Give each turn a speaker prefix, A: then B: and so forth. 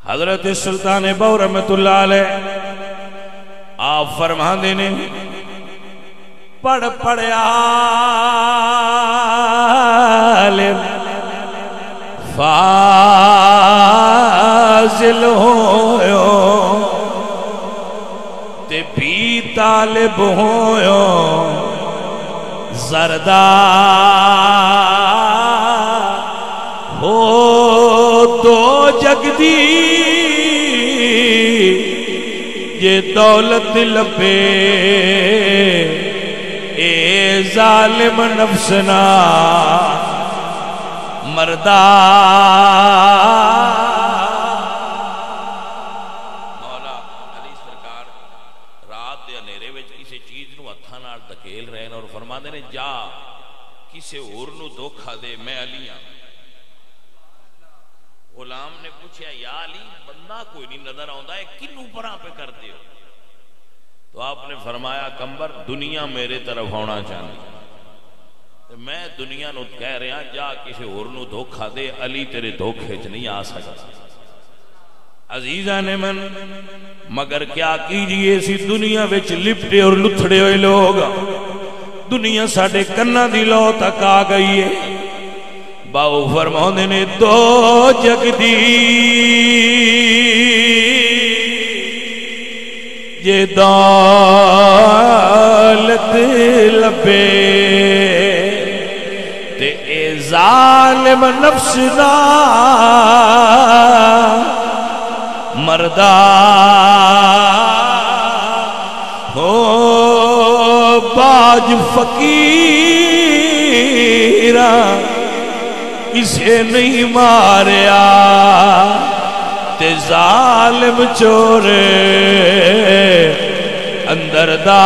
A: حضرت سلطان بہو رحمت اللہ علیہ آپ فرماندے نے پڑھ عالم فاضل ہویو تے بھی طالب ہویو زردہ ہو تو جگ دی یہ دولت لبے اے ظالم نفسنا مردہ مولا علی سرکار رات دے اندھیرے وچ کسی چیز نو ہتھاں نال دھکیل رہے ہیں اور فرماندے نے جا کسی اور نو دھوکھا دے میں علی ہاں۔ غلام نے پوچھا یا علی بندہ کوئی نہیں نظر آؤں ہے کنوں پرہاں پہ کر دیو؟ تو آپ نے فرمایا کمبر دنیا میرے طرف ہونا چاہتی میں دنیا نو کہہ رہا جا کسی اور نو دھوکھا دے علی تیرے دھوکھے چ نہیں آ سکتا۔ عزیزاں نے من مگر کیا کیجئے سی دنیا وچ لپٹے اور لتھڑے ہوئے لوگ دنیا ساڑھے کنہ دی لو تک آ گئی ہے۔ باؤ فرماؤں نے دو جگ دی یہ دولت لبے تے اے ظالم نفس دا مردہ ہو باج فقیرہ اسے نہیں ماریا تے ظالم چورے اندر دا